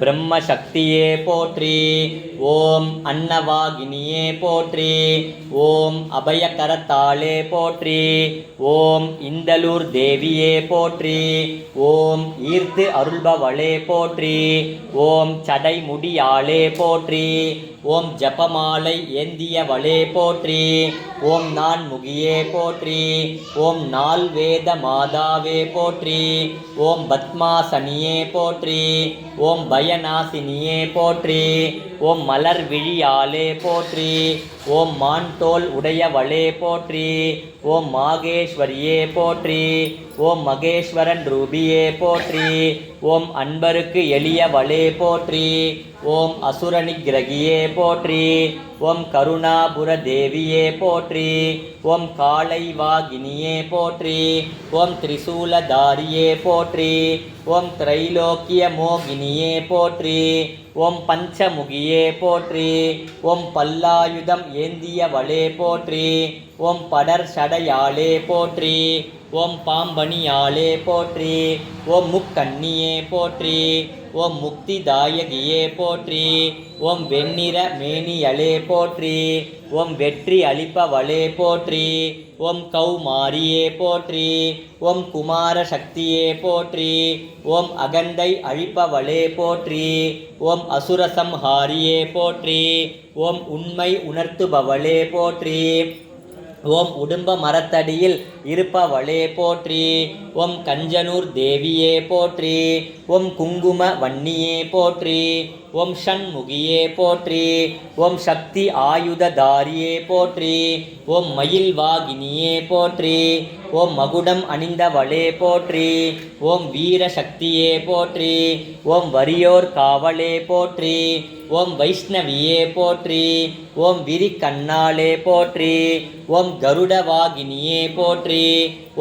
பிரம்ம சக்தியே போற்றி. ஓம் அன்னவாகினியே போற்றி. ஓம் அபயகரத்தாளே போற்றி. ஓம் இந்தலூர் தேவியே போற்றி. ஓம் ஈர்த்து அருள்பவளே போற்றி. ஓம் சடைமுடியாளே போற்றி. ஓம் ஜபமாலை ஏந்தியவளே போற்றி. ஓம் நான் முகியே போற்றி. ஓம் நால் வேத மாதாவே போற்றி. ஓம் பத்மாசனியே போற்றி. ஓம் பயநாசினியே போற்றி. ஓம் மலர் விழியாலே போற்றி. ஓம் மான் தோல் உடையவளே போற்றி. ஓம் மாகேஸ்வரியே போற்றி. ஓம் மகேஸ்வரன் ரூபியே போற்றி. ஓம் அன்பருக்கு எளியவளே போற்றி. ஓம் அசுரனிகிரகியே போற்றி. ஓம் கருணாபுர தேவியே போற்றி. ஓம் காளைவாகினியே போற்றி. ஓம் திரிசூலதாரியே போற்றி. ஓம் திரைலோக்கிய மோகினியே போற்றி. ஓம் பஞ்சமுகியே போற்றி. ஓம் பல்லாயுதம் ஏந்தியவளே போற்றி. ஓம் படர் சடையாளே போற்றி. ஓம் பாம்பணியாளே போற்றி. ஓம் முக்கண்ணியே போற்றி. ஓம் முக்திதாயகியே போற்றி. ஓம் வெண்ணிற மேனியளே போற்றி. ஓம் வெற்றி அளிப்பவளே போற்றி. ஓம் கௌமாரியே போற்றி. ஓம் குமார சக்தியே போற்றி. ஓம் அகந்தை அழிப்பவளே போற்றி. ஓம் அசுரசம்ஹாரியே போற்றி. ஓம் உண்மை உணர்த்துபவளே போற்றி. ஓம் உடும்ப மரத்தடியில் இருப்பவளே போற்றி. ஓம் கஞ்சனூர் தேவியே போற்றி. ஓம் குங்கும வன்னியே போற்றி. ஓம் ஷண்முகியே போற்றி. ஓம் சக்தி ஆயுததாரியே போற்றி. ஓம் மயில் வாகினியே போற்றி. ஓம் மகுடம் அணிந்தவளே போற்றி. ஓம் வீர சக்தியே போற்றி. ஓம் வரியோர் காவலே போற்றி. ஓம் வைஷ்ணவியே போற்றி. ஓம் விரி கண்ணாலே போற்றி. ஓம் கருடவாகினியே போற்றி.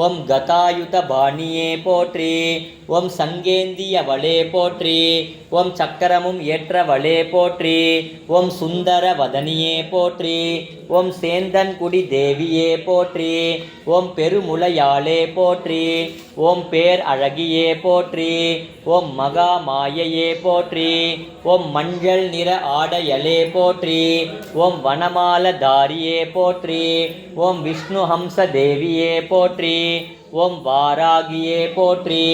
ஓம் கதாயுத பாணியே போற்றி. ஓம் சங்கேந்தியவளே போற்றி. ஓம் சக்கரமும் ஏற்றவளே போற்றி. ஓம் சுந்தர வதனியே போற்றி. ஓம் சேந்தன்குடி தேவியே போற்றி. ஓம் பெருமுலையாளே போற்றி. ஓம் பேர் அழகியே போற்றி. ஓம் மகா மாயையே போற்றி. ஓம் மஞ்சள் நிற ஆடையலே போற்றி. ஓம் வனமாலதாரியே போற்றி. ஓம் விஷ்ணு ஹம்ச தேவியே போற்றி. ஓம் வாராகியே போற்றி.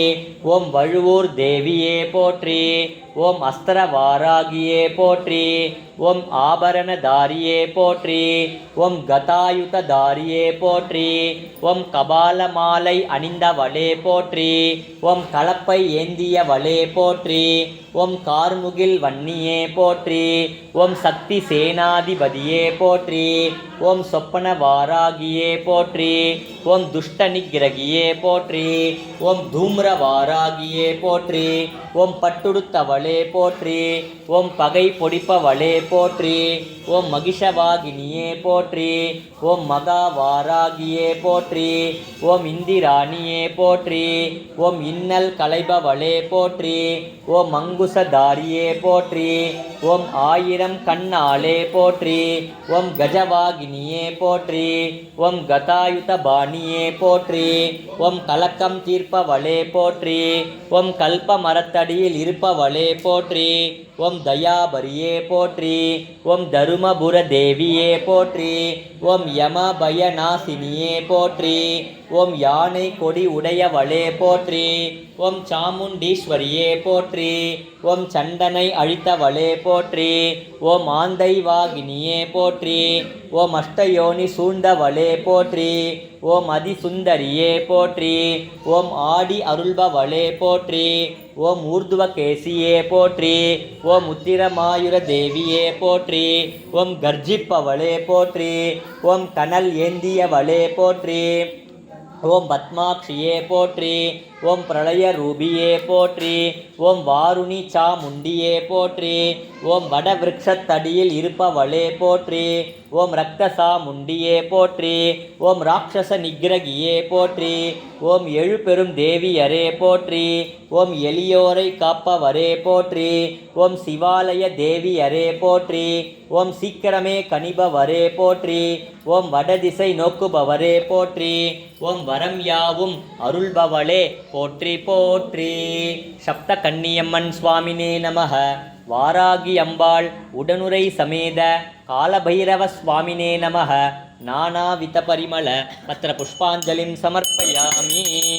ஓம் வழுவூர் தேவியே போற்றி. ஓம் அஸ்திரவாராகியே போற்றி. ஓம் ஆபரணதாரியே போற்றி. ஓம் கதாயுததாரியே போற்றி. ஓம் கபாலமாலை அணிந்தவளே போற்றி. ஓம் கலப்பை ஏந்தியவளே போற்றி. ஓம் கார்முகில் வன்னியே போற்றி. ஓம் சக்தி சேனாதிபதியே போற்றி. ஓம் சொப்பன வாராகியே போற்றி. ஓம் துஷ்ட நிகிரகியே போற்றி. ஓம் தூம்ர வாராகியே போற்றி. ஓம் பட்டுடுத்தவளே போற்றி. ஓம் பகை பொடிப்பவளே போற்றி. ஓம் மகிஷவாகினியே போற்றி. ஓம் மகா வாராகியே போற்றி. ஓம் இந்திராணியே போற்றி. ஓம் இன்னல் களைபவளே போற்றி. ஓம் மங்குசதாரியே போற்றி. ஓம் ஆயிரம் கண்ணாலே போற்றி. ஓம் கஜவாகினியே போற்றி. ஓம் கதாயுத பாணியே போற்றி. ஓம் கலக்கம் தீர்ப்பவளே போற்றி. ஓம் கல்ப மரத்தடியில் இருப்பவளே போற்றி. ஓம் தயாபரியே போற்றி. ஓம் தருமபுர தேவியே போற்றி. ஓம் யம பயநாசினியே போற்றி. ஓம் யானை கொடி உடையவளே போற்றி. ஓம் சாமுண்டீஸ்வரியே போற்றி. ஓம் சண்டனை அழித்தவளே போற்றி. ஓம் ஆந்தைவாகினியே போற்றி. ஓம் அஷ்டயோனி சூழ்ந்தவளே போற்றி. ஓம் அதிசுந்தரியே போற்றி. ஓம் ஆடி அருள்பவளே போற்றி. ஓம் ஊர்துவகேசியே போற்றி. ஓம் உத்திரமாயுர தேவியே போற்றி. ஓம் கர்ஜிப்பவளே போற்றி. ஓம் கனல் ஏந்தியவளே போற்றி. ஓம் பத்மாட்சியே போற்றி. ஓம் பிரளய ரூபியே போற்றி. ஓம் வாருணி சாமுண்டியே போற்றி. ஓம் வடவிருக்ஷத்தடியில் இருப்பவளே போற்றி. ஓம் ரக்தசாமுண்டியே போற்றி. ஓம் ராட்சச நிகிரகியே போற்றி. ஓம் எழுபெரும் தேவியரே போற்றி. ஓம் எளியோரை காப்பவரே போற்றி. ஓம் சிவாலய தேவியரே போற்றி. ஓம் சீக்கிரமே கனிபவரே போற்றி. ஓம் வடதிசை நோக்குபவரே போற்றி. ஓம் வரம் யாவும் அருள்பவளே போற்றி போற்றி. சப்த கன்னியம்மன் சுவாமினே நமः. வாராகி அம்பாள் உடனுரை சமேத காலபைரவ சுவாமினே நமः. நானாவித பரிமள பத்திர புஷ்பாஞ்சலிம் சமர்ப்பயாமி.